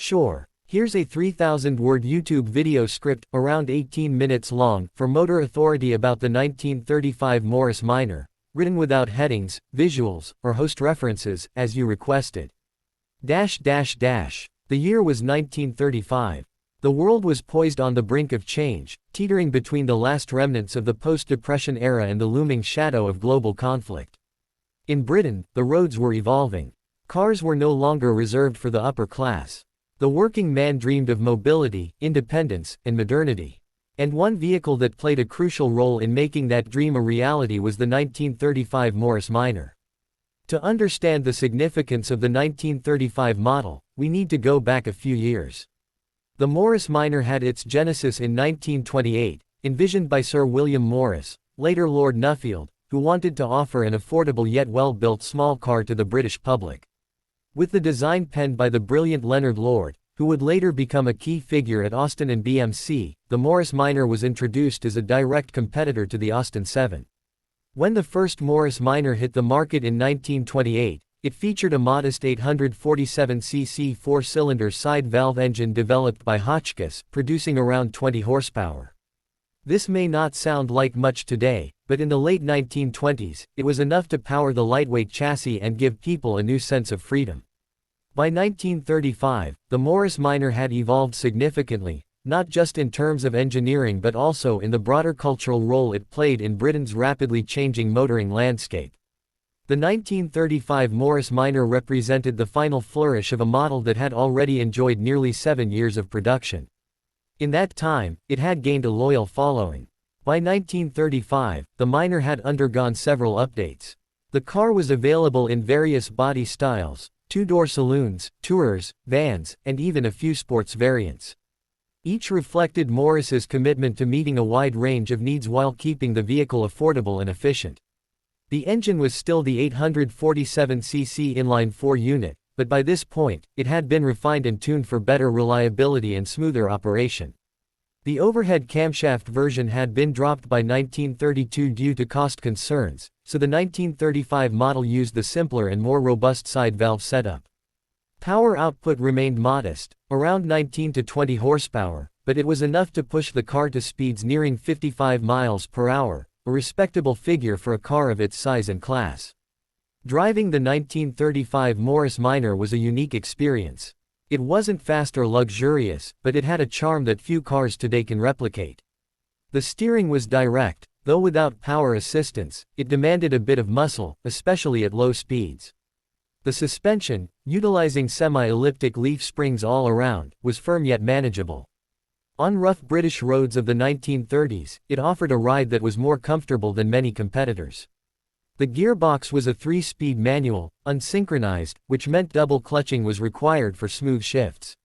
Sure, here's a 3,000-word YouTube video script, around 18 minutes long, for Motor Authority about the 1935 Morris Minor, written without headings, visuals, or host references, as you requested. The year was 1935. The world was poised on the brink of change, teetering between the last remnants of the post-Depression era and the looming shadow of global conflict. In Britain, the roads were evolving. Cars were no longer reserved for the upper class. The working man dreamed of mobility, independence, and modernity. And one vehicle that played a crucial role in making that dream a reality was the 1935 Morris Minor. To understand the significance of the 1935 model, we need to go back a few years. The Morris Minor had its genesis in 1928, envisioned by Sir William Morris, later Lord Nuffield, who wanted to offer an affordable yet well-built small car to the British public. With the design penned by the brilliant Leonard Lord, who would later become a key figure at Austin and BMC, the Morris Minor was introduced as a direct competitor to the Austin 7. When the first Morris Minor hit the market in 1928, it featured a modest 847cc four-cylinder side-valve engine developed by Hotchkiss, producing around 20 horsepower. This may not sound like much today, but in the late 1920s, it was enough to power the lightweight chassis and give people a new sense of freedom. By 1935, the Morris Minor had evolved significantly, not just in terms of engineering but also in the broader cultural role it played in Britain's rapidly changing motoring landscape. The 1935 Morris Minor represented the final flourish of a model that had already enjoyed nearly 7 years of production. In that time, it had gained a loyal following. By 1935, the Minor had undergone several updates. The car was available in various body styles, two-door saloons, tourers, vans, and even a few sports variants. Each reflected Morris's commitment to meeting a wide range of needs while keeping the vehicle affordable and efficient. The engine was still the 847cc inline-4 unit, but by this point, it had been refined and tuned for better reliability and smoother operation. The overhead camshaft version had been dropped by 1932 due to cost concerns, so the 1935 model used the simpler and more robust side valve setup. Power output remained modest, around 19 to 20 horsepower, but it was enough to push the car to speeds nearing 55 miles per hour, a respectable figure for a car of its size and class. Driving the 1935 Morris Minor was a unique experience. It wasn't fast or luxurious, but it had a charm that few cars today can replicate. The steering was direct, though without power assistance, it demanded a bit of muscle, especially at low speeds. The suspension, utilizing semi-elliptic leaf springs all around, was firm yet manageable. On rough British roads of the 1930s, it offered a ride that was more comfortable than many competitors. The gearbox was a 3-speed manual, unsynchronized, which meant double clutching was required for smooth shifts.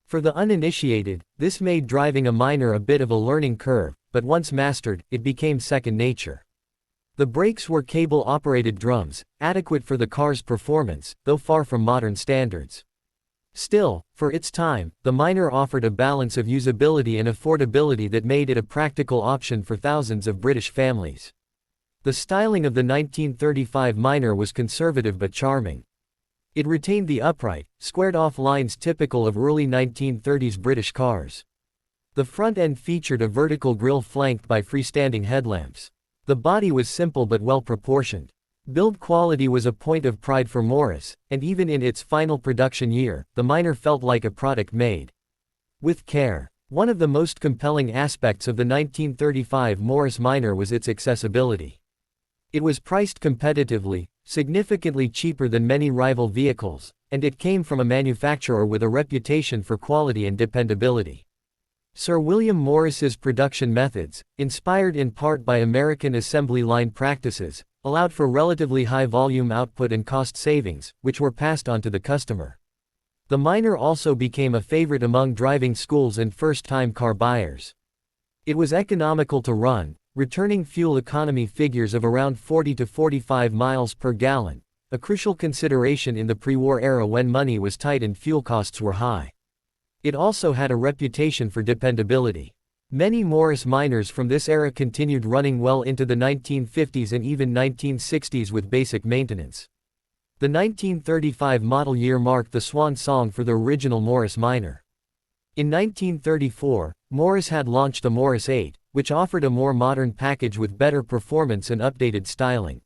For the uninitiated, this made driving a Minor a bit of a learning curve, but once mastered, it became second nature. The brakes were cable-operated drums, adequate for the car's performance, though far from modern standards. Still, for its time, the Minor offered a balance of usability and affordability that made it a practical option for thousands of British families. The styling of the 1935 Minor was conservative but charming. It retained the upright, squared-off lines typical of early 1930s British cars. The front end featured a vertical grille flanked by freestanding headlamps. The body was simple but well-proportioned. Build quality was a point of pride for Morris, and even in its final production year, the Minor felt like a product made with care. One of the most compelling aspects of the 1935 Morris Minor was its accessibility. It was priced competitively, significantly cheaper than many rival vehicles, and it came from a manufacturer with a reputation for quality and dependability. Sir William Morris's production methods, inspired in part by American assembly line practices, allowed for relatively high volume output and cost savings, which were passed on to the customer. The Minor also became a favorite among driving schools and first-time car buyers. It was economical to run, returning fuel economy figures of around 40 to 45 miles per gallon, a crucial consideration in the pre-war era when money was tight and fuel costs were high. It also had a reputation for dependability. Many Morris Minors from this era continued running well into the 1950s and even 1960s with basic maintenance. The 1935 model year marked the swan song for the original Morris Minor. In 1934, Morris had launched the Morris 8, which offered a more modern package with better performance and updated styling.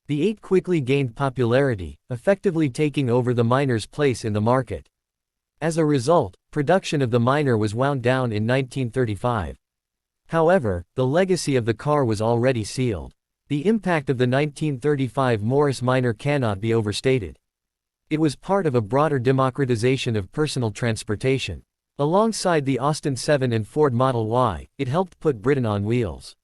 The 8 quickly gained popularity, effectively taking over the Minor's place in the market. As a result, production of the Minor was wound down in 1935. However, the legacy of the car was already sealed. The impact of the 1935 Morris Minor cannot be overstated. It was part of a broader democratization of personal transportation. Alongside the Austin 7 and Ford Model Y, it helped put Britain on wheels.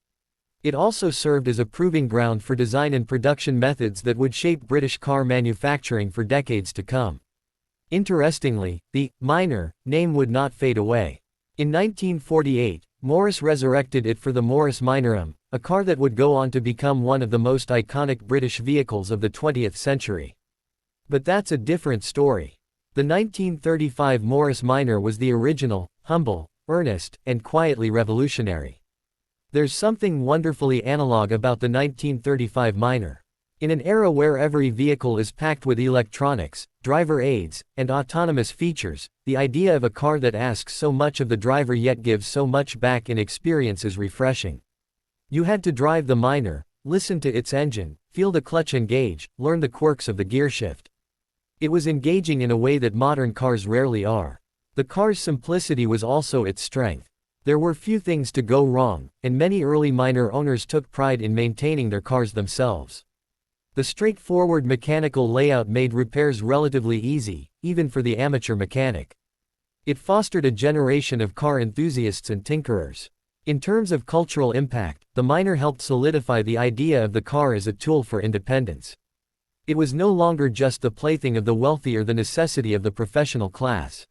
It also served as a proving ground for design and production methods that would shape British car manufacturing for decades to come. Interestingly, the Minor name would not fade away. In 1948, Morris resurrected it for the Morris Minor M, a car that would go on to become one of the most iconic British vehicles of the 20th century. But that's a different story. The 1935 Morris Minor was the original, humble, earnest, and quietly revolutionary. There's something wonderfully analog about the 1935 Minor. In an era where every vehicle is packed with electronics, driver aids, and autonomous features, the idea of a car that asks so much of the driver yet gives so much back in experience is refreshing. You had to drive the Minor, listen to its engine, feel the clutch engage, learn the quirks of the gearshift. It was engaging in a way that modern cars rarely are. The car's simplicity was also its strength. There were few things to go wrong, and many early Minor owners took pride in maintaining their cars themselves. The straightforward mechanical layout made repairs relatively easy, even for the amateur mechanic. It fostered a generation of car enthusiasts and tinkerers. In terms of cultural impact, the Minor helped solidify the idea of the car as a tool for independence. It was no longer just the plaything of the wealthy or the necessity of the professional class.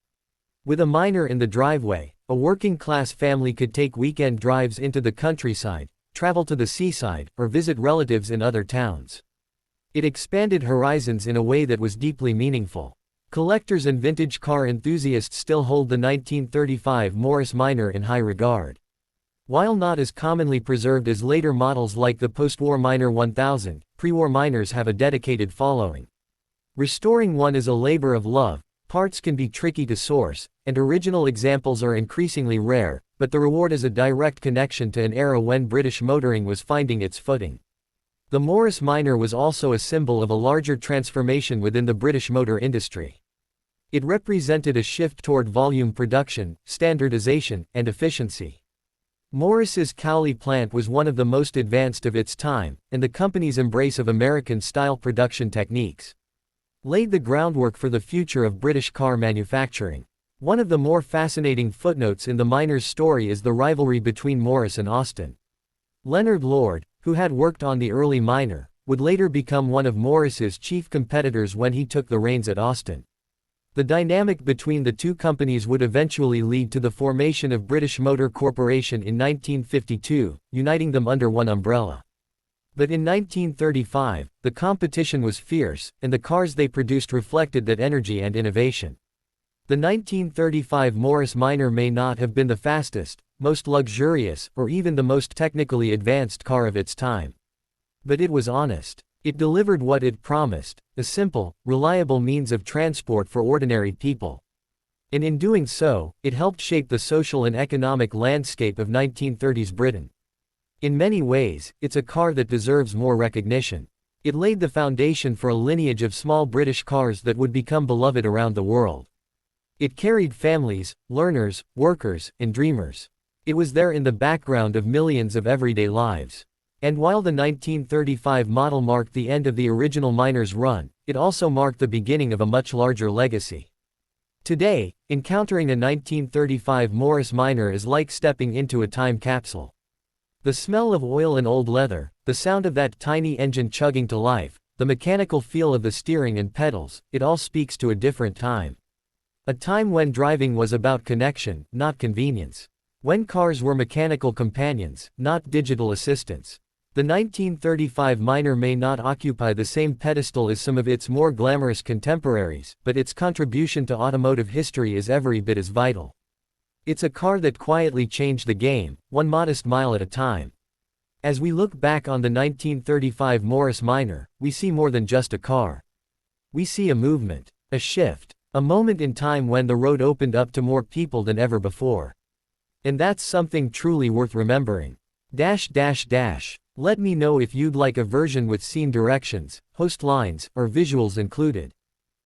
With a Minor in the driveway, a working-class family could take weekend drives into the countryside, travel to the seaside, or visit relatives in other towns. It expanded horizons in a way that was deeply meaningful. Collectors and vintage car enthusiasts still hold the 1935 Morris Minor in high regard. While not as commonly preserved as later models like the post-war Minor 1000, pre-war Minors have a dedicated following. Restoring one is a labor of love. Parts can be tricky to source, and original examples are increasingly rare, but the reward is a direct connection to an era when British motoring was finding its footing. The Morris Minor was also a symbol of a larger transformation within the British motor industry. It represented a shift toward volume production, standardization, and efficiency. Morris's Cowley plant was one of the most advanced of its time, and the company's embrace of American-style production techniques laid the groundwork for the future of British car manufacturing. One of the more fascinating footnotes in the Minor's story is the rivalry between Morris and Austin. Leonard Lord, who had worked on the early Minor, would later become one of Morris's chief competitors when he took the reins at Austin. The dynamic between the two companies would eventually lead to the formation of British Motor Corporation in 1952, uniting them under one umbrella. But in 1935, the competition was fierce, and the cars they produced reflected that energy and innovation. The 1935 Morris Minor may not have been the fastest, most luxurious, or even the most technically advanced car of its time. But it was honest. It delivered what it promised, a simple, reliable means of transport for ordinary people. And in doing so, it helped shape the social and economic landscape of 1930s Britain. In many ways, it's a car that deserves more recognition. It laid the foundation for a lineage of small British cars that would become beloved around the world. It carried families, learners, workers, and dreamers. It was there in the background of millions of everyday lives. And while the 1935 model marked the end of the original Minor's run, it also marked the beginning of a much larger legacy. Today, encountering a 1935 Morris Minor is like stepping into a time capsule. The smell of oil and old leather, the sound of that tiny engine chugging to life, the mechanical feel of the steering and pedals, it all speaks to a different time. A time when driving was about connection, not convenience. When cars were mechanical companions, not digital assistants. The 1935 Minor may not occupy the same pedestal as some of its more glamorous contemporaries, but its contribution to automotive history is every bit as vital. It's a car that quietly changed the game, one modest mile at a time. As we look back on the 1935 Morris Minor, we see more than just a car. We see a movement, a shift, a moment in time when the road opened up to more people than ever before. And that's something truly worth remembering. Let me know if you'd like a version with scene directions, host lines, or visuals included.